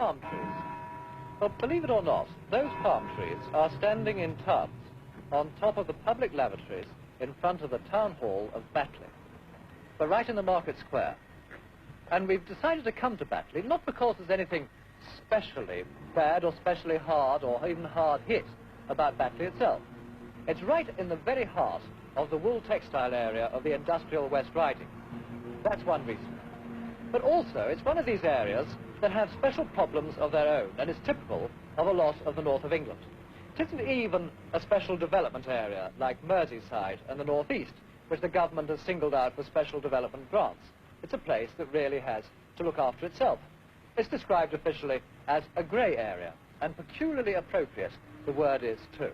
palm trees. Well, believe it or not, those palm trees are standing in tubs on top of the public lavatories in front of the town hall of Batley. We're right in the market square. And we've decided to come to Batley, not because there's anything specially bad or specially hard or even hard hit about Batley itself. It's right in the very heart of the wool textile area of the industrial West Riding. That's one reason. But also, it's one of these areas that have special problems of their own and is typical of a lot of the north of England. It isn't even a special development area like Merseyside and the northeast, which the government has singled out for special development grants. It's a place that really has to look after itself. It's described officially as a grey area, and peculiarly appropriate the word is too.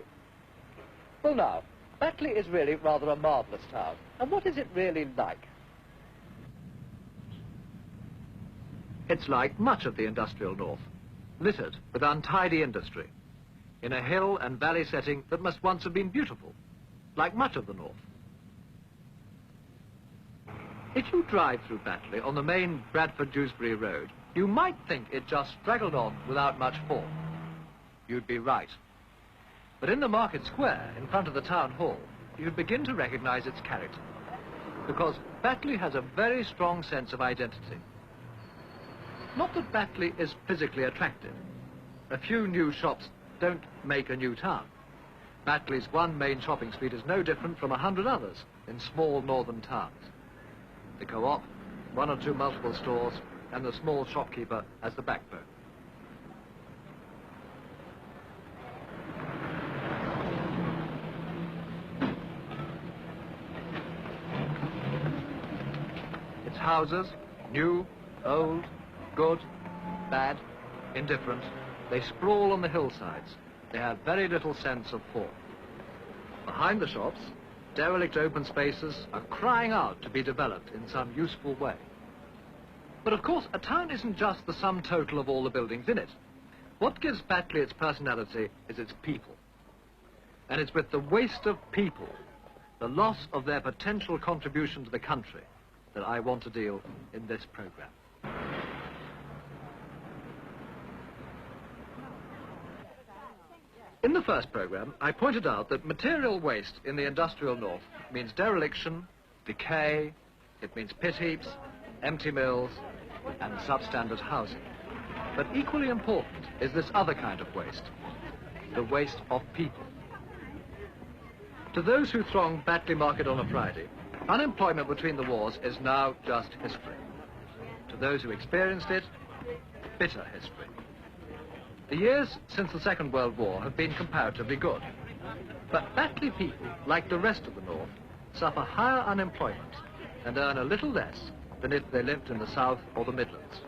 Well now, Batley is really rather a marvellous town. And what is it really like? It's like much of the industrial north, littered with untidy industry, in a hill and valley setting that must once have been beautiful, like much of the north. If you drive through Batley on the main Bradford-Dewsbury road, you might think it just straggled on without much form. You'd be right. But in the market square, in front of the town hall, you'd begin to recognize its character, because Batley has a very strong sense of identity. Not that Batley is physically attractive. A few new shops don't make a new town. Batley's one main shopping street is no different from 100 others in small northern towns. The co-op, one or two multiple stores, and the small shopkeeper as the backbone. Its houses, new, old, good, bad, indifferent, they sprawl on the hillsides. They have very little sense of form. Behind the shops, derelict open spaces are crying out to be developed in some useful way. But of course, a town isn't just the sum total of all the buildings in it. What gives Batley its personality is its people. And it's with the waste of people, the loss of their potential contribution to the country, that I want to deal in this programme. In the first programme, I pointed out that material waste in the industrial north means dereliction, decay, it means pit heaps, empty mills, and substandard housing. But equally important is this other kind of waste, the waste of people. To those who throng Batley Market on a Friday, unemployment between the wars is now just history. To those who experienced it, bitter history. The years since the Second World War have been comparatively good. But Batley people, like the rest of the north, suffer higher unemployment and earn a little less than if they lived in the south or the Midlands.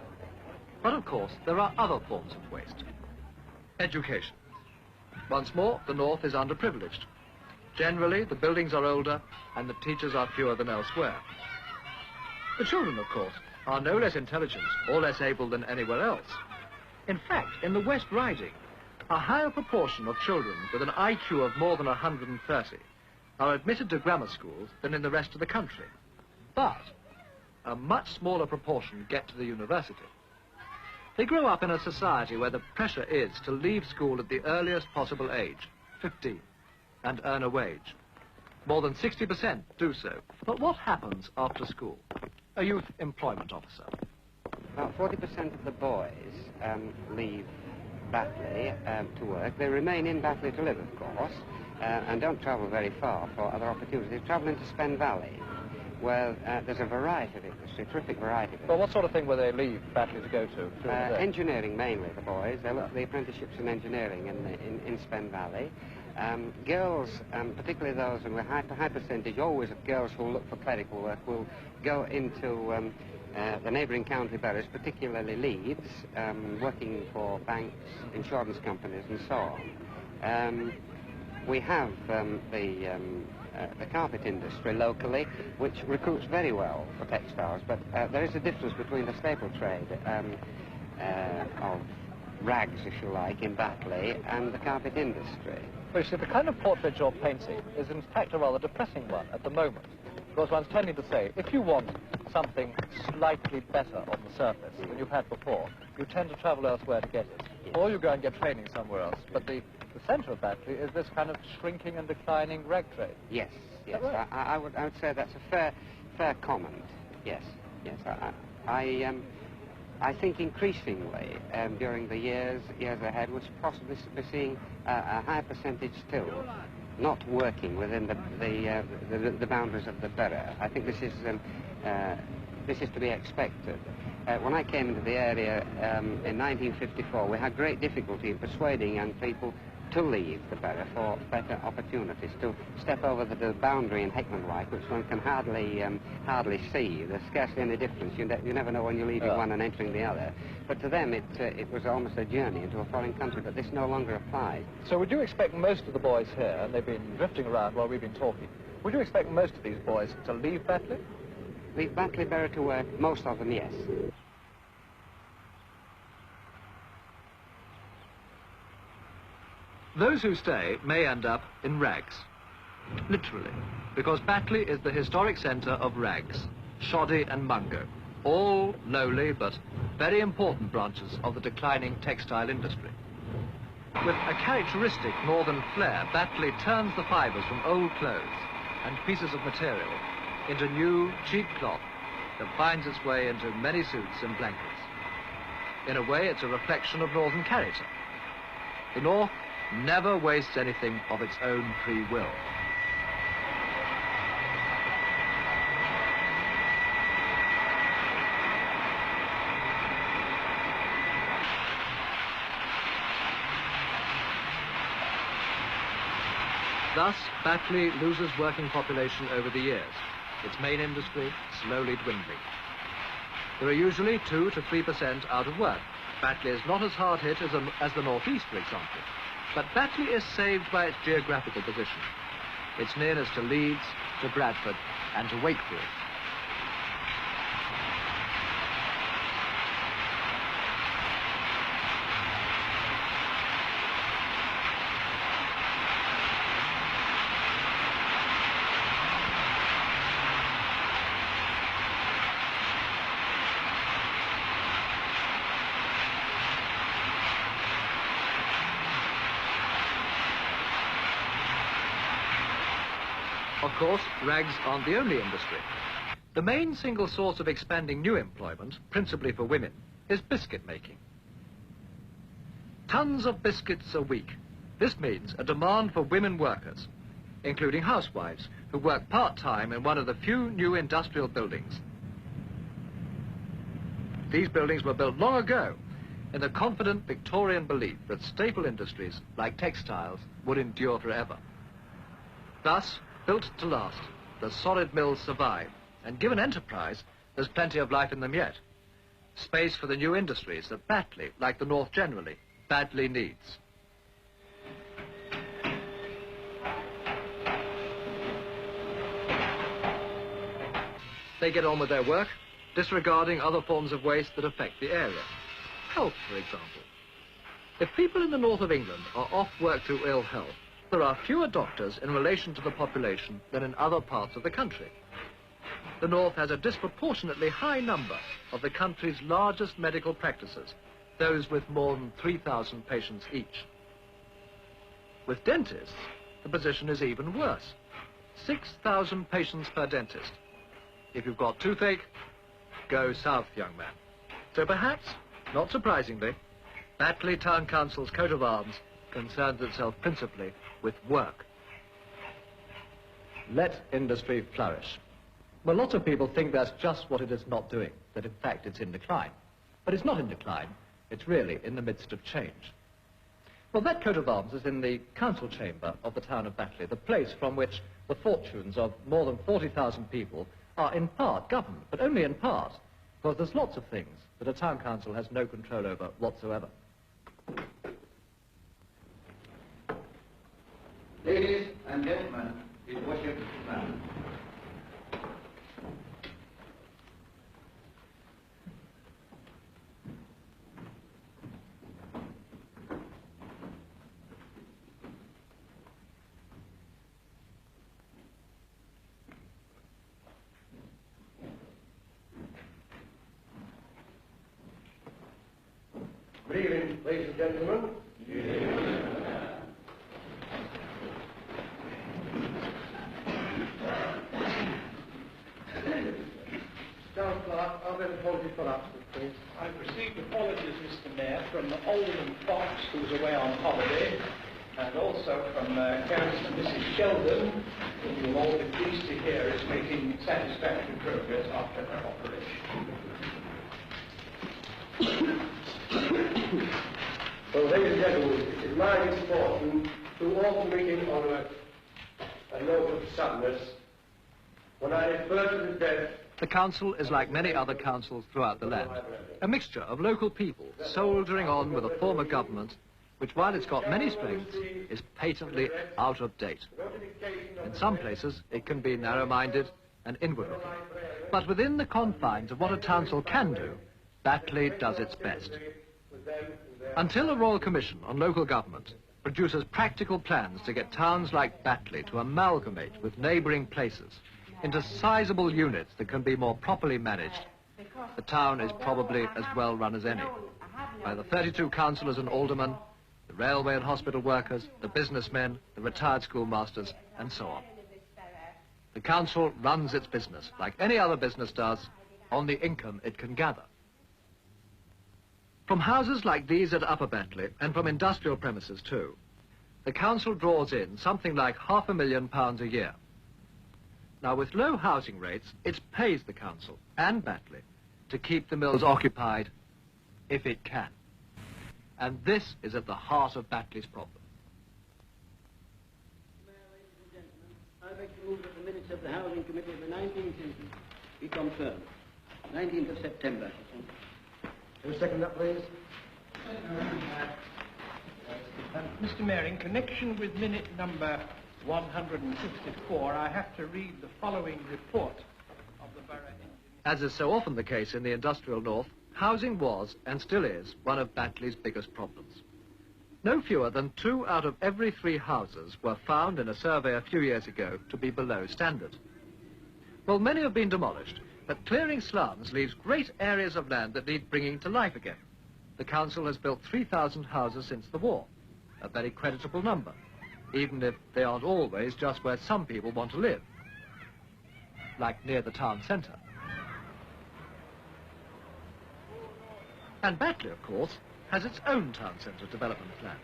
But of course, there are other forms of waste. Education. Once more, the north is underprivileged. Generally, the buildings are older and the teachers are fewer than elsewhere. The children, of course, are no less intelligent or less able than anywhere else. In fact, in the West Riding, a higher proportion of children with an IQ of more than 130 are admitted to grammar schools than in the rest of the country. But a much smaller proportion get to the university. They grow up in a society where the pressure is to leave school at the earliest possible age, 15, and earn a wage. More than 60% do so. But what happens after school? A youth employment officer. About 40% of the boys leave Batley to work. They remain in Batley to live, of course, and don't travel very far for other opportunities. They travel into Spen Valley, where there's a variety of industry, a terrific variety of it. Well, what sort of thing will they leave Batley to go to? Engineering, mainly, the boys. They look for the apprenticeships in engineering in Spen Valley. Girls, particularly those, and with high percentage always of girls who look for clerical work, will go into the neighbouring county boroughs, particularly Leeds, working for banks, insurance companies and so on. We have the carpet industry locally, which recruits very well for textiles, but there is a difference between the staple trade of rags, if you like, in Batley and the carpet industry. Well, you see, the kind of portrait you're painting is in fact a rather depressing one at the moment, because one's tending to say, if you want something slightly better on the surface than you've had before, you tend to travel elsewhere to get it. Yes. Or you go and get training somewhere else. But the centre of Batley is this kind of shrinking and declining rag trade. Yes, yes. Is that right? I would say that's a fair comment. Yes, yes. I think increasingly during the years ahead, we'll possibly be seeing a high percentage still not working within the boundaries of the borough. I think this is to be expected. When I came into the area in 1954, we had great difficulty in persuading young people to leave the borough for better opportunities, to step over the boundary in Heckman-like, which one can hardly see. There's scarcely any difference. You never know when you're leaving one and entering the other. But to them, it was almost a journey into a foreign country, but this no longer applies. So would you expect most of the boys here, and they've been drifting around while we've been talking, would you expect most of these boys to leave Batley? Leave Batley Borough to work? Most of them, yes. Those who stay may end up in rags. Literally. Because Batley is the historic centre of rags, shoddy and mungo. All lowly but very important branches of the declining textile industry. With a characteristic northern flair, Batley turns the fibres from old clothes and pieces of material into new, cheap cloth that finds its way into many suits and blankets. In a way, it's a reflection of northern character. The North never wastes anything of its own free will. Thus, Batley loses working population over the years, its main industry slowly dwindling. There are usually 2 to 3% out of work. Batley is not as hard hit as the Northeast, for example. But Batley is saved by its geographical position. It's nearness to Leeds, to Bradford, and to Wakefield. Of course, rags aren't the only industry. The main single source of expanding new employment, principally for women, is biscuit making. Tons of biscuits a week. This means a demand for women workers, including housewives who work part-time in one of the few new industrial buildings. These buildings were built long ago in the confident Victorian belief that staple industries like textiles would endure forever. Thus, built to last, the solid mills survive, and given enterprise, there's plenty of life in them yet. Space for the new industries that Batley, like the North generally, badly needs. They get on with their work, disregarding other forms of waste that affect the area. Health, for example. If people in the north of England are off work through ill health, there are fewer doctors in relation to the population than in other parts of the country. The North has a disproportionately high number of the country's largest medical practices, those with more than 3,000 patients each. With dentists, the position is even worse. 6,000 patients per dentist. If you've got toothache, go south, young man. So perhaps, not surprisingly, Batley Town Council's coat of arms concerns itself principally with work. Let industry flourish. Well, lots of people think that's just what it is not doing, that in fact it's in decline. But it's not in decline, it's really in the midst of change. Well, that coat of arms is in the council chamber of the town of Batley, the place from which the fortunes of more than 40,000 people are in part governed, but only in part, because there's lots of things that a town council has no control over whatsoever. Ladies and gentlemen, His Worship's man. Ladies and gentlemen. Town Clerk, are there apologies for absence, please? I've received apologies, Mr. Mayor, from Alderman Fox, who's away on holiday, and also from Councillor Mrs. Sheldon, who you'll all be pleased to hear is making satisfactory progress after her operation. Well, ladies and gentlemen, it is my misfortune to open the meeting on a note of sadness when I refer to the death. The council is like many other councils throughout the land, a mixture of local people soldiering on with a form of government which, while it's got many strengths, is patently out of date. In some places, it can be narrow-minded and inward-looking. But within the confines of what a council can do, Batley does its best. Until a Royal Commission on Local Government produces practical plans to get towns like Batley to amalgamate with neighbouring places into sizable units that can be more properly managed, the town is probably as well run as any, by the 32 councillors and aldermen, the railway and hospital workers, the businessmen, the retired schoolmasters, and so on. The council runs its business, like any other business does, on the income it can gather. From houses like these at Upper Batley, and from industrial premises too, the council draws in something like £500,000 a year. Now, with low housing rates, it pays the council and Batley to keep the mills occupied if it can. And this is at the heart of Batley's problem. Mayor, ladies and gentlemen, I beg to move that the minutes of the Housing Committee of the 19th instance be confirmed. 19th of September. Can you second that, please? Mr. Mayor, in connection with minute number 164, I have to read the following report of the Borough Engineer. As is so often the case in the industrial north, housing was, and still is, one of Batley's biggest problems. No fewer than 2 out of every 3 houses were found in a survey a few years ago to be below standard. Well, many have been demolished, but clearing slums leaves great areas of land that need bringing to life again. The council has built 3,000 houses since the war, a very creditable number, even if they aren't always just where some people want to live, like near the town centre. And Batley, of course, has its own town centre development plan.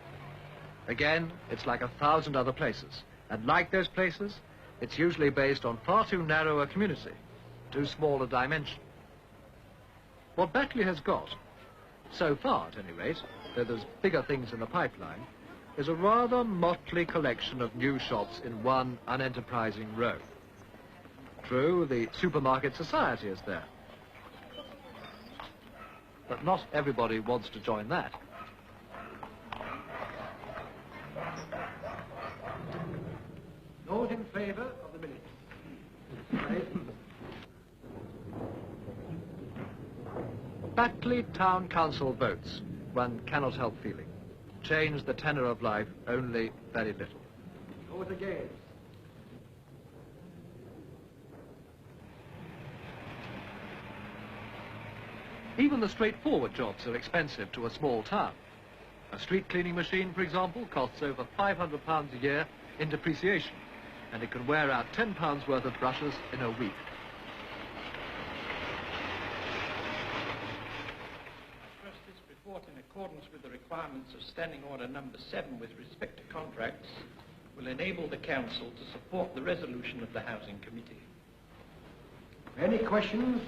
Again, it's like 1,000 other places, and like those places, it's usually based on far too narrow a community, too small a dimension. What Batley has got, so far at any rate, though there's bigger things in the pipeline, is a rather motley collection of new shops in one unenterprising row. True, the supermarket society is there, but not everybody wants to join that. Those in favour of the minutes? Batley Town Council votes, one cannot help feeling, change the tenor of life only very little. Vote against? Even the straightforward jobs are expensive to a small town. A street cleaning machine, for example, costs over £500 a year in depreciation, and it can wear out £10 worth of brushes in a week. Trust this report, in accordance with the requirements of Standing Order number 7 with respect to contracts, will enable the Council to support the resolution of the Housing Committee. Any questions?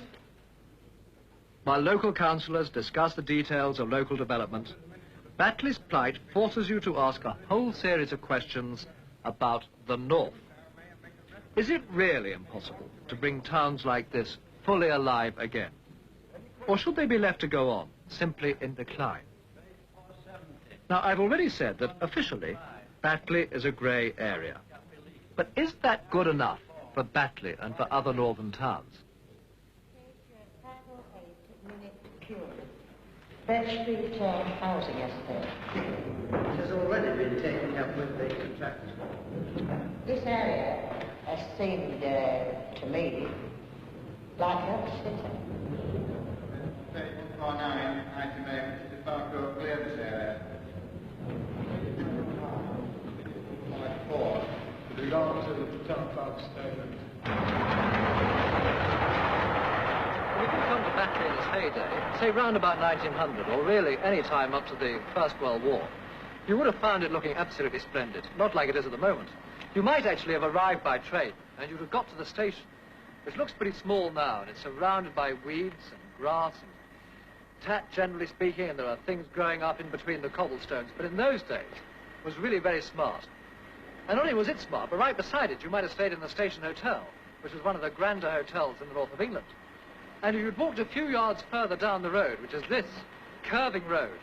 While local councillors discuss the details of local development, Batley's plight forces you to ask a whole series of questions about the north. Is it really impossible to bring towns like this fully alive again? Or should they be left to go on, simply in decline? Now, I've already said that officially, Batley is a grey area. But is that good enough for Batley and for other northern towns? Best Street housing estate. It has already been taken up with the contractors. This area has seemed to me like another city. Item 8, Mr. Parker, clear this area. Island. If you come to Batley in its heyday, say round about 1900, or really any time up to the First World War, you would have found it looking absolutely splendid, not like it is at the moment. You might actually have arrived by train, and you'd have got to the station, which looks pretty small now, and it's surrounded by weeds and grass and tat, generally speaking, and there are things growing up in between the cobblestones. But in those days, it was really very smart. And not only was it smart, but right beside it, you might have stayed in the Station Hotel, which was one of the grander hotels in the north of England. And if you'd walked a few yards further down the road, which is this curving road,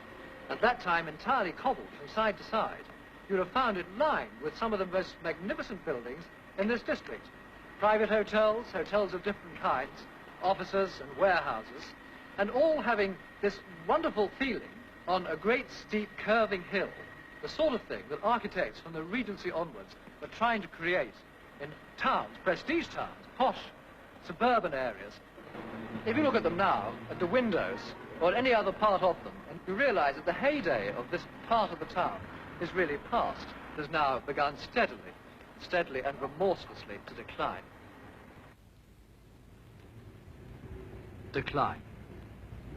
at that time entirely cobbled from side to side, you'd have found it lined with some of the most magnificent buildings in this district. Private hotels, hotels of different kinds, offices and warehouses, and all having this wonderful feeling on a great steep curving hill, the sort of thing that architects from the Regency onwards were trying to create in towns, prestige towns, posh, suburban areas. If you look at them now, at the windows, or any other part of them, and you realize that the heyday of this part of the town is really past. It has now begun steadily and remorselessly to decline. Decline.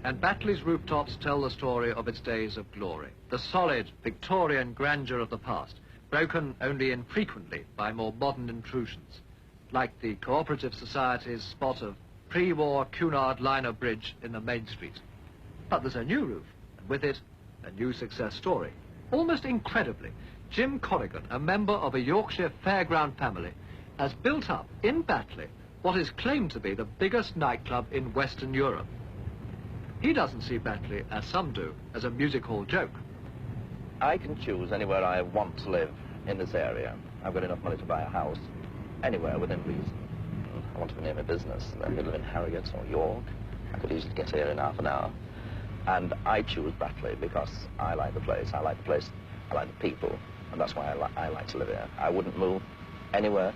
And Batley's rooftops tell the story of its days of glory. The solid Victorian grandeur of the past, broken only infrequently by more modern intrusions, like the Cooperative Society's spot of pre-war Cunard liner bridge in the main street. But there's a new roof, and with it, a new success story. Almost incredibly, Jim Corrigan, a member of a Yorkshire fairground family, has built up in Batley what is claimed to be the biggest nightclub in Western Europe. He doesn't see Batley, as some do, as a music hall joke. I can choose anywhere I want to live in this area. I've got enough money to buy a house anywhere within reason. I want to be near my business, and I could live in Harrogate or York. I could easily get here in half an hour. And I choose Batley because I like the place, I like the people, and that's why I like to live here. I wouldn't move anywhere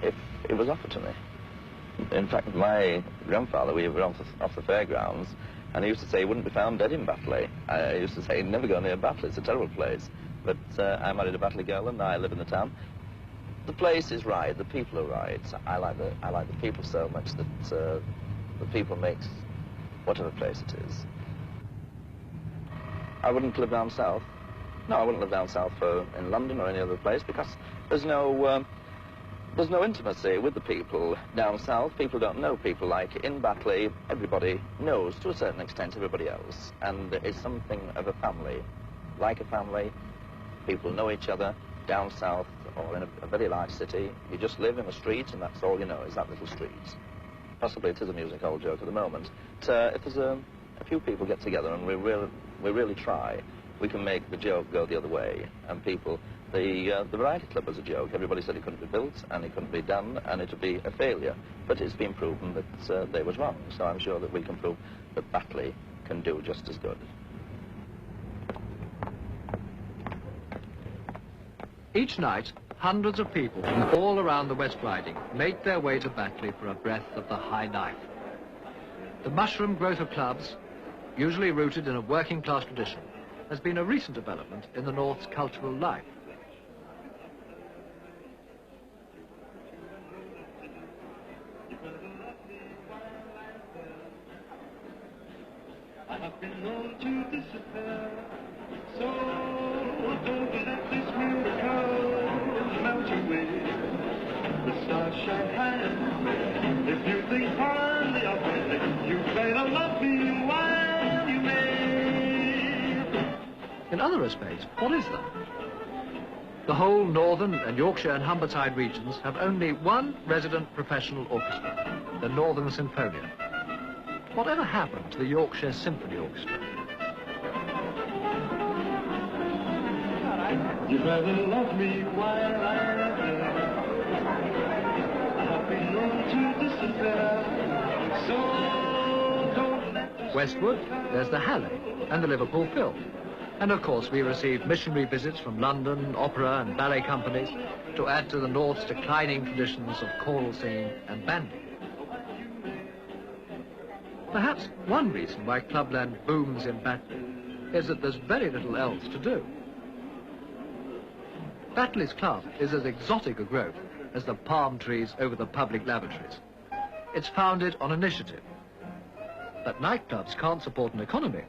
if it was offered to me. In fact, my grandfather, we were off the fairgrounds, and he used to say he wouldn't be found dead in Batley. I used to say, never go near Batley, it's a terrible place. But I married a Batley girl, and I live in the town. The place is right, the people are right. I like the people so much that the people makes whatever place it is. I wouldn't live down south. No, I wouldn't live down south in London or any other place because there's no intimacy with the people down south. People don't know people. Like in Batley, everybody knows to a certain extent everybody else, and it's something of a family. Like a family, people know each other. Down south or in a very large city, you just live in a street and that's all you know is that little street. Possibly it is a music hall joke at the moment. But, if there's a few people get together and we really try, we can make the joke go the other way. And people, the variety club was a joke. Everybody said it couldn't be built and it couldn't be done and it would be a failure. But it's been proven that they was wrong. So I'm sure that we can prove that Batley can do just as good. Each night, hundreds of people from all around the West Riding make their way to Batley for a breath of the high life. The mushroom growth of clubs, usually rooted in a working-class tradition, has been a recent development in the North's cultural life. I have been known to disappear, so don't let this miracle melt away. The stars shine high and if you think hardly of me, you better love me while you may. In other respects, what is that? The whole Northern and Yorkshire and Humberside regions have only one resident professional orchestra, the Northern Sinfonia. Whatever happened to the Yorkshire Symphony Orchestra? You better love me while I'm there. I've been known to disappear, so don't let... Westward, there's the Halley and the Liverpool Phil. And of course we receive missionary visits from London, opera and ballet companies to add to the North's declining traditions of choral singing and banding. Perhaps one reason why clubland booms in Batley is that there's very little else to do. Batley's club is as exotic a growth as the palm trees over the public lavatories. It's founded on initiative. But nightclubs can't support an economy.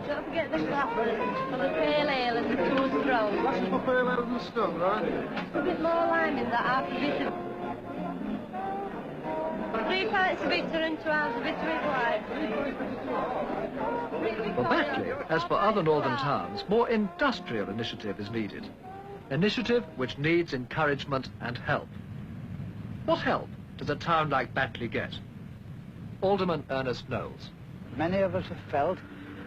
Don't forget the clappers for the pale ale and the toast roll. That's for pale ale and stone, right? A bit more lime in that, half a bit of... 3 pints of bitter and 2 hours of bitter with white. For Batley, as for other northern towns, more industrial initiative is needed. Initiative which needs encouragement and help. What help does a town like Batley get? Alderman Ernest Knowles. Many of us have felt,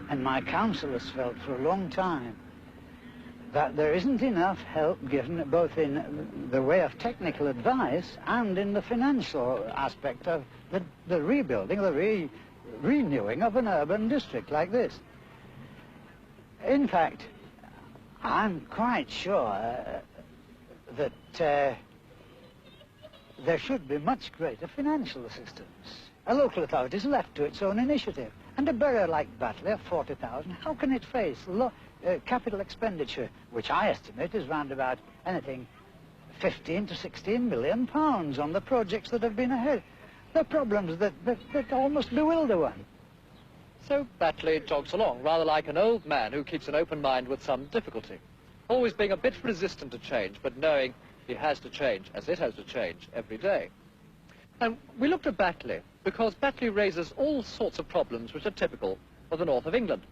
and my council has felt for a long time, that there isn't enough help given both in the way of technical advice and in the financial aspect of the rebuilding, the renewing of an urban district like this. In fact, I'm quite sure that there should be much greater financial assistance. A local authority is left to its own initiative. And a borough like Batley of 40,000, how can it face capital expenditure, which I estimate is round about anything 15 to 16 million pounds on the projects that have been ahead? They're problems that almost bewilder one. So Batley jogs along, rather like an old man who keeps an open mind with some difficulty, always being a bit resistant to change, but knowing he has to change, as it has to change, every day. And we looked at Batley because Batley raises all sorts of problems which are typical of the north of England.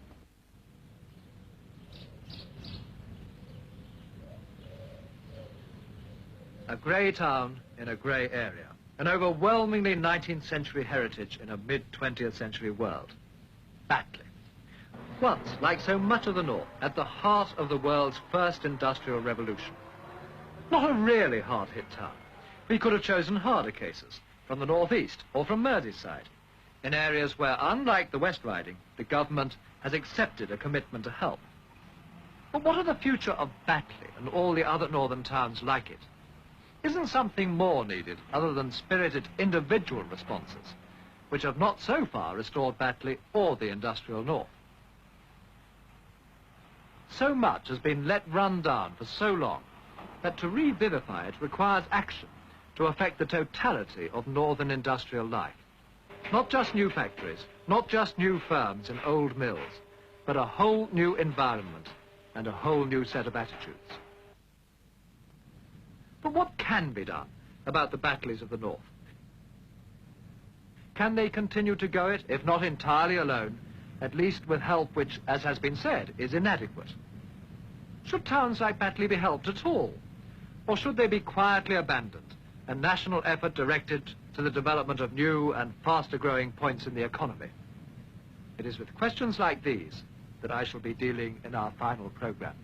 A grey town in a grey area. An overwhelmingly 19th century heritage in a mid-20th century world. Batley. Once, like so much of the north, at the heart of the world's first industrial revolution. Not a really hard-hit town. We could have chosen harder cases, from the northeast or from Merseyside, in areas where, unlike the West Riding, the government has accepted a commitment to help. But what of the future of Batley and all the other northern towns like it? Isn't something more needed other than spirited individual responses, which have not so far restored Batley or the industrial north? So much has been let run down for so long that to revivify it requires action to affect the totality of northern industrial life. Not just new factories, not just new firms and old mills, but a whole new environment and a whole new set of attitudes. But what can be done about the Batleys of the north? Can they continue to go it, if not entirely alone, at least with help which, as has been said, is inadequate? Should towns like Batley be helped at all? Or should they be quietly abandoned, a national effort directed to the development of new and faster-growing points in the economy? It is with questions like these that I shall be dealing in our final programme.